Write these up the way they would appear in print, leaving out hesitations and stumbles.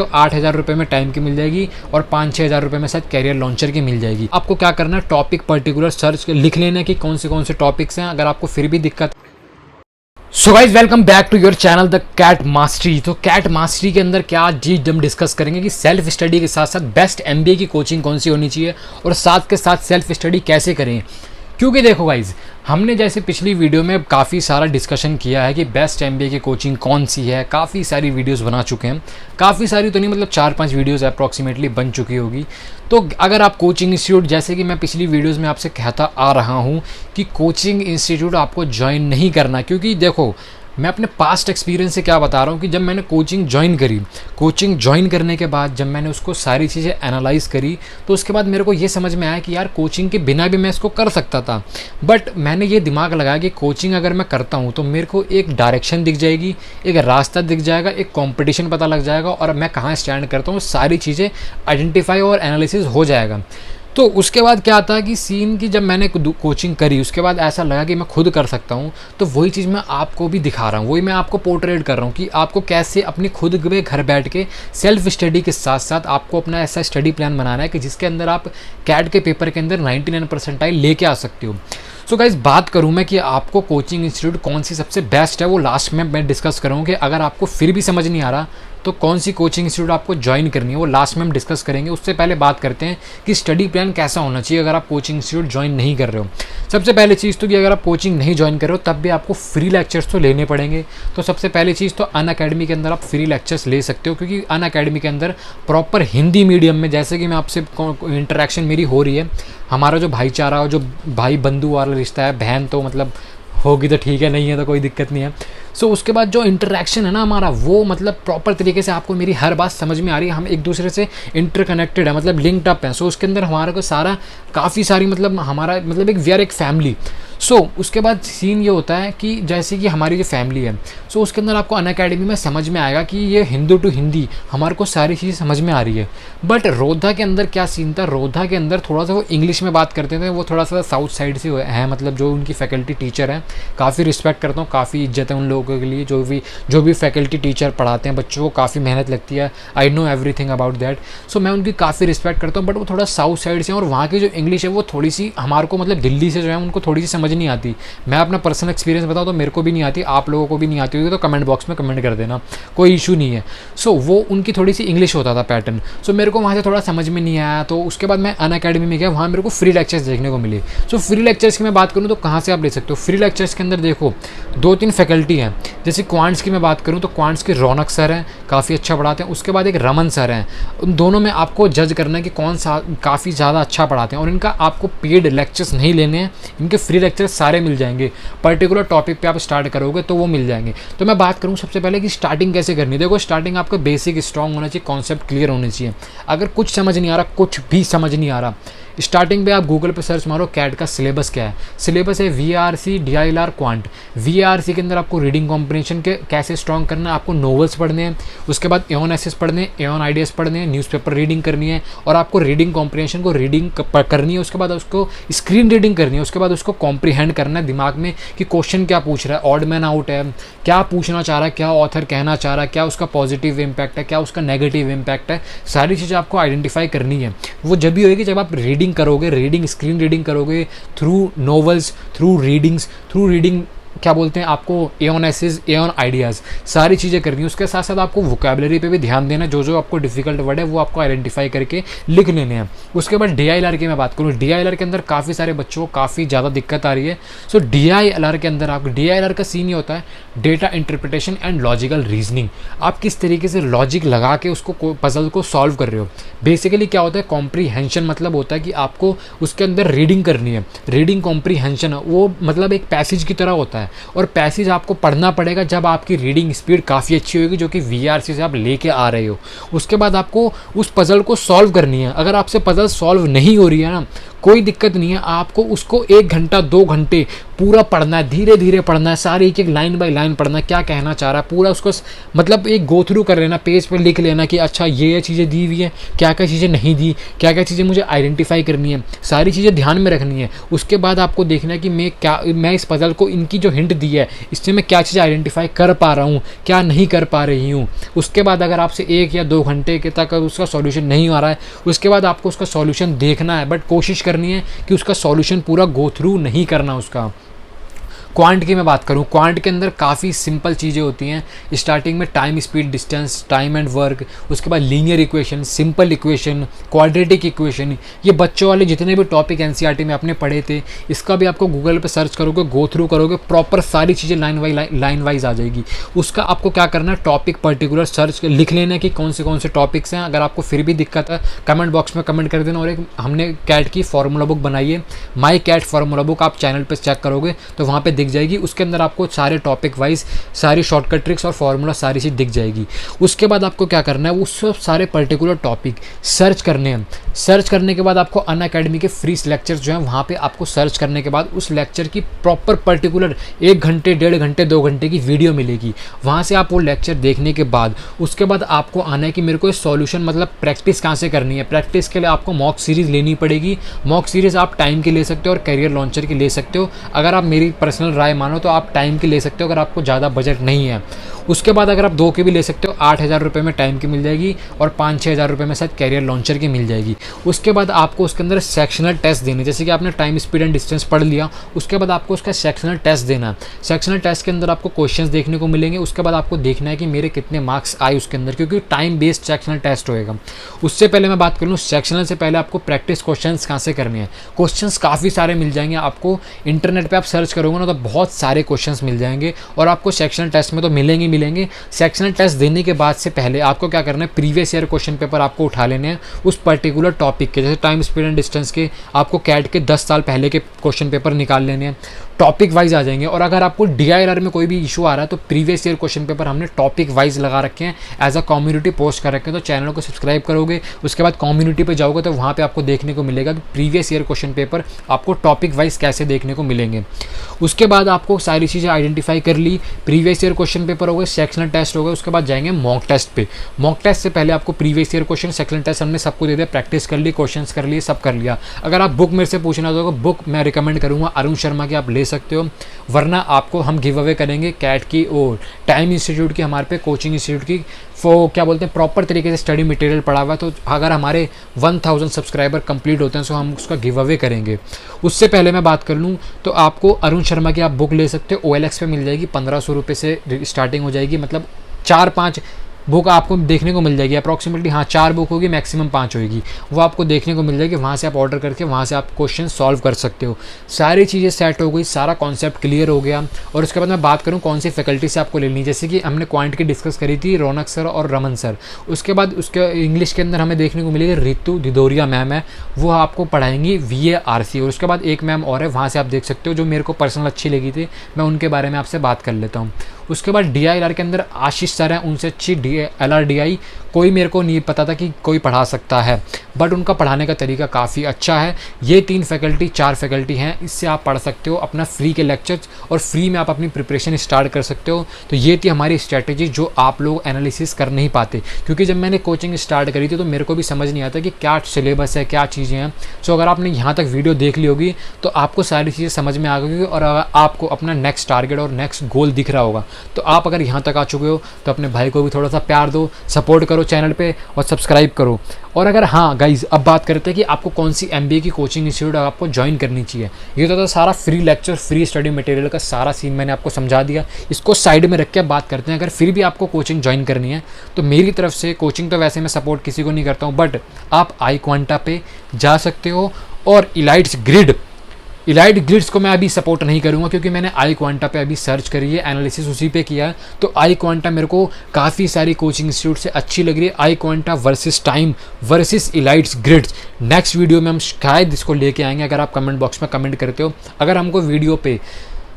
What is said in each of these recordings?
तो 8,000 रुपये में टाइम की मिल जाएगी और 5-6 हज़ार रुपये में शायद कैरियर लॉन्चर की मिल जाएगी। आपको क्या करना है, टॉपिक पर्टिकुलर सर्च लिख लेना कि कौन से टॉपिक्स हैं। अगर आपको फिर भी दिक्कत, so guys welcome back to your channel the CAT mastery. तो कैट मास्टरी के अंदर क्या चीज हम डिस्कस करेंगे कि सेल्फ स्टडी के साथ साथ बेस्ट एमबीए की कोचिंग कौन सी होनी चाहिए और साथ के साथ सेल्फ स्टडी कैसे करें। क्योंकि देखो गाइज, हमने जैसे पिछली वीडियो में काफ़ी सारा डिस्कशन किया है कि बेस्ट एमबीए की कोचिंग कौन सी है, काफ़ी सारी वीडियोस बना चुके हैं। काफ़ी सारी तो नहीं, मतलब 4-5 वीडियोस अप्रॉक्सीमेटली बन चुकी होगी। तो अगर आप कोचिंग इंस्टीट्यूट, जैसे कि मैं पिछली वीडियोस में आपसे कहता आ रहा हूँ कि कोचिंग इंस्टीट्यूट आपको ज्वाइन नहीं करना, क्योंकि देखो मैं अपने पास्ट एक्सपीरियंस से क्या बता रहा हूँ कि जब मैंने कोचिंग ज्वाइन करने के बाद जब मैंने उसको सारी चीज़ें एनालाइज करी, तो उसके बाद मेरे को ये समझ में आया कि यार कोचिंग के बिना भी मैं इसको कर सकता था। बट मैंने ये दिमाग लगाया कि कोचिंग अगर मैं करता हूँ तो मेरे को एक डायरेक्शन दिख जाएगी, एक रास्ता दिख जाएगा, एक कंपटीशन पता लग जाएगा और मैं कहाँ स्टैंड करता हूँ, सारी चीज़ें आइडेंटिफाई और एनालिसिस हो जाएगा। तो उसके बाद क्या आता है कि सीन की जब मैंने कोचिंग करी, उसके बाद ऐसा लगा कि मैं खुद कर सकता हूँ। तो वही चीज़ मैं आपको भी दिखा रहा हूँ, वही मैं आपको पोर्ट्रेट कर रहा हूँ कि आपको कैसे अपनी खुद में घर बैठ के सेल्फ स्टडी के साथ साथ आपको अपना ऐसा स्टडी प्लान बनाना है कि जिसके अंदर आप कैट के पेपर के अंदर 99 परसेंटाइल लेके आ सकते हो। सो गाइस, बात करूँ मैं कि आपको कोचिंग इंस्टीट्यूट कौन सी सबसे बेस्ट है, वो लास्ट में मैं डिस्कस करूँगा कि अगर आपको फिर भी समझ नहीं आ रहा तो कौन सी कोचिंग इंस्टीट्यूट आपको ज्वाइन करनी है, वो लास्ट में हम डिस्कस करेंगे। उससे पहले बात करते हैं कि स्टडी प्लान कैसा होना चाहिए अगर आप कोचिंग इंस्टीट्यूट ज्वाइन नहीं कर रहे हो। सबसे पहली चीज़ तो कि अगर आप कोचिंग नहीं ज्वाइन कर रहे हो तब भी आपको फ्री लेक्चर्स तो लेने पड़ेंगे। तो सबसे पहली चीज़ तो अनअकैडमी के अंदर आप फ्री लेक्चर्स ले सकते हो, क्योंकि अनअकैडमी के अंदर प्रॉपर हिंदी मीडियम में, जैसे कि मैं आपसे इंटरेक्शन मेरी हो रही है, हमारा जो भाईचारा, जो भाई बंधु वाला रिश्ता है, बहन तो मतलब होगी तो ठीक है, नहीं है तो कोई दिक्कत नहीं है। सो उसके बाद जो इंटरेक्शन है ना हमारा, वो मतलब प्रॉपर तरीके से आपको मेरी हर बात समझ में आ रही है, हम एक दूसरे से इंटरकनेक्टेड है, मतलब लिंक्ड अप है। सो उसके अंदर हमारा को सारा काफ़ी सारी मतलब हमारा मतलब वी आर एक फैमिली। सो उसके बाद सीन ये होता है कि जैसे कि हमारी जो फैमिली है, सो उसके अंदर आपको अनअकैडमी में समझ में आएगा कि ये हिंदू टू हिंदी हमारे को सारी चीज़ें समझ में आ रही है। बट रोधा के अंदर क्या सीन था, रोधा के अंदर थोड़ा सा वो इंग्लिश में बात करते थे, वो थोड़ा सा साउथ साइड से है, मतलब जो उनकी फैकल्टी टीचर हैं, काफ़ी रिस्पेक्ट करता हूँ, काफ़ी इज्जत है उन लोगों के लिए, जो भी फैकल्टी टीचर पढ़ाते हैं बच्चों को, काफ़ी मेहनत लगती है। I know everything about that. So मैं उनकी काफ़ी रिस्पेक्ट करता हूँ, बट वो थोड़ा साउथ साइड से हैं और वहाँ की जो इंग्लिश है वो थोड़ी सी हमारे को, मतलब दिल्ली से जो है उनको थोड़ी सी समझ नहीं आती। मैं अपना पर्सनल एक्सपीरियंस बताऊँ तो मेरे को भी नहीं आती, आप लोगों को भी नहीं आती होगी तो कमेंट बॉक्स में कमेंट कर देना, कोई इशू नहीं है। सो वो उनकी थोड़ी सी इंग्लिश होता था पैटर्न, सो मेरे को वहाँ से थोड़ा समझ में नहीं आया। तो उसके बाद मैं अनअकैडमी में गया, वहाँ मेरे को फ्री लेक्चर्स देखने को मिले। सो फ्री लेक्चर्स की मैं बात करूँ तो कहाँ से आप ले सकते हो, फ्री लेक्चर्स के अंदर देखो 2-3 फैकल्टी हैं। जैसे क्वांट्स की मैं बात करूँ तो क्वांट्स के रौनक सर हैं, काफ़ी अच्छा पढ़ाते हैं। उसके बाद एक रमन सर हैं, उन दोनों में आपको जज करना है कि कौन सा काफ़ी ज़्यादा अच्छा पढ़ाते हैं। और इनका आपको पेड लेक्चर्स नहीं लेने हैं, इनके फ्री लेक्चर्स सारे मिल जाएंगे, पर्टिकुलर टॉपिक पे आप स्टार्ट करोगे तो वो मिल जाएंगे। तो मैं बात करूँ सबसे पहले कि स्टार्टिंग कैसे करनी है। देखो स्टार्टिंग आपको बेसिक स्ट्रॉन्ग होना चाहिए, कॉन्सेप्ट क्लियर होने चाहिए। अगर कुछ समझ नहीं आ रहा, कुछ भी समझ नहीं आ रहा, स्टार्टिंग पे आप गूगल पे सर्च मारो कैट का सिलेबस क्या है। सिलेबस है VRC DILR क्वांट। VRC के अंदर आपको रीडिंग कॉम्प्रिहेंशन के कैसे स्ट्रॉन्ग करना है, आपको नोवेल्स पढ़ने हैं, उसके बाद एओन एसेस पढ़ने हैं, एओन आइडियाज़ पढ़ने हैं, न्यूज़पेपर रीडिंग करनी है और आपको रीडिंग कॉम्प्रिहेंशन को रीडिंग करनी है। उसके बाद उसको स्क्रीन रीडिंग करनी है, उसके बाद उसको कॉम्प्रिहेंड करना है दिमाग में कि क्वेश्चन क्या पूछ रहा है, ऑड मैन आउट है, क्या पूछना चाह रहा है, क्या ऑथर कहना चाह रहा है, क्या उसका पॉजिटिव इम्पैक्ट है, क्या उसका नेगेटिव इम्पैक्ट है, सारी चीज़ें आपको आइडेंटिफाई करनी है। वो जब भी होगी जब आप रीडिंग करोगे, स्क्रीन रीडिंग करोगे थ्रू नोवेल्स, थ्रू रीडिंग क्या बोलते हैं, आपको एओन एसेस, एओन आइडियाज़, सारी चीज़ें करनी है। उसके साथ साथ आपको वोकैबुलरी पे भी ध्यान देना है, जो आपको डिफिकल्ट वर्ड है वो आपको आइडेंटिफाई करके लिख लेने हैं। उसके बाद DILR की मैं बात करूँ, DILR के अंदर काफ़ी सारे बच्चों को काफ़ी ज़्यादा दिक्कत आ रही है। सो DILR के अंदर आपको, DILR का सीन ये होता है data interpretation and logical reasoning. आप किस तरीके से लॉजिक लगा के उसको पजल को सॉल्व कर रहे हो। बेसिकली क्या होता है, कॉम्प्रीहेंशन मतलब होता है कि आपको उसके अंदर रीडिंग करनी है। रीडिंग कॉम्प्रीहेंशन वो मतलब एक पैसेज की तरह होता है और पैसेज आपको पढ़ना पड़ेगा जब आपकी रीडिंग स्पीड काफ़ी अच्छी होगी, जो कि VRC से आप लेके आ रहे हो। उसके बाद आपको उस पजल को सॉल्व करनी है। अगर आपसे पजल सॉल्व नहीं हो रही है ना, कोई दिक्कत नहीं है। आपको उसको 1 घंटा 2 घंटे पूरा पढ़ना है, धीरे धीरे पढ़ना है, सारी एक एक लाइन बाय लाइन पढ़ना है, क्या कहना चाह रहा है पूरा उसको मतलब एक गो थ्रू कर लेना, पेज पे लिख लेना कि अच्छा ये चीज़ें दी हुई है, क्या क्या चीज़ें नहीं दी, क्या क्या चीज़ें मुझे आइडेंटिफाई करनी है, सारी चीज़ें ध्यान में रखनी है। उसके बाद आपको देखना है कि मैं इस पजल को इनकी जो हिंट दी है इससे मैं क्या चीज़ें आइडेंटिफाई कर पा रहा हूँ, क्या नहीं कर पा रही हूँ। उसके बाद अगर आपसे 1 या 2 घंटे के तक उसका सॉल्यूशन नहीं आ रहा है, उसके बाद आपको उसका सॉल्यूशन देखना है, बट कोशिश करनी है कि उसका सॉल्यूशन पूरा गो थ्रू नहीं करना उसका। क्वांट की मैं बात करूँ, क्वांट के अंदर काफ़ी सिंपल चीज़ें होती हैं। स्टार्टिंग में time speed distance, time and work, उसके बाद linear equation, simple equation, quadratic equation, ये बच्चों वाले जितने भी टॉपिक एनसीईआरटी में आपने पढ़े थे, इसका भी आपको गूगल पे सर्च करोगे, गो थ्रू करोगे, प्रॉपर सारी चीज़ें लाइन वाइज आ जाएगी। उसका आपको क्या करना है, टॉपिक पर्टिकुलर सर्च लिख लेना है कि कौन से टॉपिक्स हैं। अगर आपको फिर भी दिक्कत है कमेंट बॉक्स में कमेंट कर देना। और एक हमने कैट की फार्मूला बुक बनाई है, माई कैट फार्मूला बुक, आप चैनल पर चेक करोगे तो वहाँ पर दिख जाएगी। उसके अंदर आपको सारे टॉपिक वाइज सारी शॉर्टकट ट्रिक्स और फार्मूला सारी चीज़ दिख जाएगी। उसके बाद आपको क्या करना है, वो सब सारे पर्टिकुलर टॉपिक सर्च करने हैं। सर्च करने के बाद आपको अनअकैडमी के फ्री लेक्चर्स जो हैं वहाँ पे आपको सर्च करने के बाद उस लेक्चर की प्रॉपर पर्टिकुलर 1 घंटे 1.5 घंटे 2 घंटे की वीडियो मिलेगी। वहाँ से आप वो लेक्चर देखने के बाद उसके बाद आपको आना है कि मेरे को सॉल्यूशन मतलब प्रैक्टिस कहाँ से करनी है। प्रैक्टिस के लिए आपको मॉक सीरीज़ लेनी पड़ेगी। मॉक सीरीज़ आप टाइम की ले सकते हो और करियर लॉन्चर की ले सकते हो। अगर आप मेरी पर्सनल राय मानो तो आप टाइम की ले सकते हो अगर आपको ज़्यादा बजट नहीं है। उसके बाद अगर आप 2 की भी ले सकते हो, 8,000 रुपये में टाइम की मिल जाएगी और 5-6 हज़ार रुपये में शायद कैरियर लॉन्चर की मिल जाएगी। उसके बाद आपको उसके अंदर सेक्शनल टेस्ट देने, जैसे कि आपने टाइम स्पीड एंड डिस्टेंस पढ़ लिया, उसके बाद आपको उसका सेक्शनल टेस्ट देना है। सेक्शनल टेस्ट के अंदर आपको क्वेश्चंस देखने को मिलेंगे। उसके बाद आपको देखना है कि मेरे कितने मार्क्स आए उसके अंदर, क्योंकि टाइम बेस्ड सेक्शनल टेस्ट होएगा। उससे पहले मैं बात कर लूँ, सेक्शनल से पहले आपको प्रैक्टिस क्वेश्चंस कहाँ से करने हैं। क्वेश्चंस काफ़ी सारे मिल जाएंगे आपको, इंटरनेट पर आप सर्च करोगे ना तो बहुत सारे क्वेश्चंस मिल जाएंगे और आपको सेक्शनल टेस्ट में तो मिलेंगे। सेक्शनल टेस्ट देने के बाद से पहले आपको क्या करना है, प्रीवियस ईयर क्वेश्चन पेपर आपको उठा लेने हैं उस पर्टिकुलर टॉपिक के। जैसे टाइम स्पीड एंड डिस्टेंस के आपको कैट के 10 साल पहले के क्वेश्चन पेपर निकाल लेने हैं, टॉपिक वाइज आ जाएंगे। और अगर आपको DILR में कोई भी इशू आ रहा है तो प्रीवियस ईयर क्वेश्चन पेपर हमने टॉपिक वाइज लगा रखे हैं, एज अ कम्युनिटी पोस्ट कर रखे हैं। तो चैनल को सब्सक्राइब करोगे, उसके बाद कम्युनिटी पे जाओगे तो वहाँ पे आपको देखने को मिलेगा कि प्रीवियस ईयर क्वेश्चन पेपर आपको टॉपिक वाइज कैसे देखने को मिलेंगे। उसके बाद आपको सारी चीज़ें आइडेंटिफाई कर ली, प्रीवियस ईयर क्वेश्चन पेपर हो गए, सेक्शनल टेस्ट हो गए, उसके बाद जाएंगे मॉक टेस्ट पे। मॉक टेस्ट से पहले आपको previous year question, sectional test हमने सबको दे दिया, प्रैक्टिस कर ली, क्वेश्चंस कर लिए, सब कर लिया। अगर आप बुक मेरे से पूछना तो बुक मैं रिकमेंड करूँगा अरुण शर्मा की, आप ले सकते हो। वरना आपको हम गिव अवे करेंगे कैट की और टाइम इंस्टीट्यूट की, हमारे पे कोचिंग इंस्टीट्यूट की क्या बोलते हैं प्रॉपर तरीके से स्टडी मटेरियल पड़ा हुआ है। तो अगर हमारे 1000 सब्सक्राइबर कंप्लीट होते हैं तो हम उसका गिव अवे करेंगे। उससे पहले मैं बात कर लूँ तो आपको अरुण शर्मा की आप बुक ले सकते हो, OLX पे मिल जाएगी, 1500 रुपये से स्टार्टिंग हो जाएगी। मतलब 4-5 बुक आपको देखने को मिल जाएगी अप्रॉक्सीमेटली। हाँ, 4 बुक होगी, मैक्सिमम 5 होगी, वो आपको देखने को मिल जाएगी। वहाँ से आप ऑर्डर करके वहाँ से आप क्वेश्चन सॉल्व कर सकते हो। सारी चीज़ें सेट हो गई, सारा कॉन्सेप्ट क्लियर हो गया। और उसके बाद मैं बात करूँ कौन सी फैकल्टी से आपको लेनी, जैसे कि हमने क्वांट की डिस्कस करी थी, रौनक सर और रमन सर। उसके बाद उसके इंग्लिश के अंदर हमें देखने को मिलेगी रितु दिदोरिया मैम है, वो आपको पढ़ाएंगी VARC। और उसके बाद एक मैम और है, वहाँ से आप देख सकते हो, जो मेरे को पर्सनल अच्छी लगी थी, मैं उनके बारे में आपसे बात कर लेता हूँ। उसके बाद DILR के अंदर आशीष सर हैं, उनसे अच्छी LRDI कोई मेरे को नहीं पता था कि कोई पढ़ा सकता है, बट उनका पढ़ाने का तरीका काफ़ी अच्छा है। ये 4 फैकल्टी हैं, इससे आप पढ़ सकते हो अपना फ्री के लेक्चर्स और फ्री में आप अपनी प्रिपरेशन स्टार्ट कर सकते हो। तो ये थी हमारी स्ट्रैटेजी जो आप लोग एनालिसिस कर नहीं पाते, क्योंकि जब मैंने कोचिंग स्टार्ट करी थी तो मेरे को भी समझ नहीं आता कि क्या सिलेबस है, क्या चीज़ें हैं। सो अगर आपने यहाँ तक वीडियो देख ली होगी तो आपको सारी चीज़ें समझ में आ गई और अगर आपको अपना नेक्स्ट टारगेट और नेक्स्ट गोल दिख रहा होगा तो आप अगर यहाँ तक आ चुके हो तो अपने भाई को भी थोड़ा सा प्यार दो, सपोर्ट करो चैनल पे और सब्सक्राइब करो। और अगर हाँ गाइज, अब बात करते हैं कि आपको कौन सी MBA की कोचिंग इंस्टीट्यूट आपको ज्वाइन करनी चाहिए। ये तो था सारा free lecture, free study material का सारा सीन मैंने आपको समझा दिया। इसको साइड में रख के बात करते हैं, अगर फिर भी आपको कोचिंग ज्वाइन करनी है तो मेरी तरफ से कोचिंग तो वैसे मैं सपोर्ट किसी को नहीं करता हूँ, बट आप iQuanta पे जा सकते हो। और इलाइट ग्रिड्स को मैं अभी सपोर्ट नहीं करूंगा, क्योंकि मैंने iQuanta पे अभी सर्च करी है, एनालिसिस उसी पे किया है। तो iQuanta मेरे को काफ़ी सारी कोचिंग इंस्टीट्यूट से अच्छी लग रही है। iQuanta versus time versus elites grids, next video में हम शायद इसको लेके आएंगे, अगर आप कमेंट बॉक्स में कमेंट करते हो। अगर हमको वीडियो पे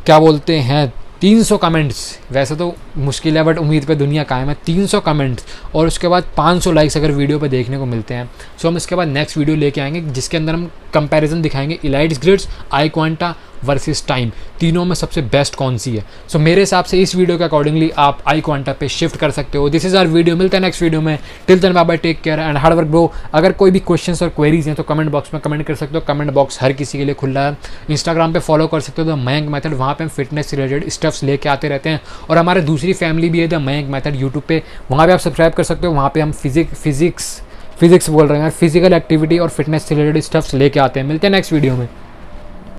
क्या बोलते हैं 300 कमेंट्स, वैसे तो मुश्किल है बट उम्मीद पे दुनिया कायम है, 300 कमेंट्स और उसके बाद 500 लाइक्स अगर वीडियो पे देखने को मिलते हैं, सो हम इसके बाद नेक्स्ट वीडियो लेके आएंगे जिसके अंदर हम कंपैरिजन दिखाएंगे इलाइट्स ग्रिड्स, आई क्वांटा वर्सेस टाइम, तीनों में सबसे बेस्ट कौन सी है। सो मेरे हिसाब से इस वीडियो के अकॉर्डिंगली आप आई क्वांटा पे शिफ्ट कर सकते हो। दिस इज आवर वीडियो, मिलते हैं नेक्स्ट वीडियो में। Till then bye bye, take care and hard work bro. अगर कोई भी क्वेश्चंस और क्वेरीज हैं तो कमेंट बॉक्स में कमेंट कर सकते हो, कमेंट बॉक्स हर किसी के लिए खुला है। इंस्टाग्राम पे फॉलो कर सकते हो द मयंक मेथड, वहाँ पे हम फिटनेस से रिलेटेड स्टफ्स लेके आते रहते हैं। और हमारे दूसरी फैमिली भी है द मयंक मेथड यूट्यूब पे, वहाँ पे आप सब्सक्राइब कर सकते हो। वहाँ पे हम फिजिक्स बोल रहे हैं, फिजिकल एक्टिविटी और फिटनेस से रिलेटेड स्टफ्स लेके आते हैं। मिलते हैं नेक्स्ट वीडियो में।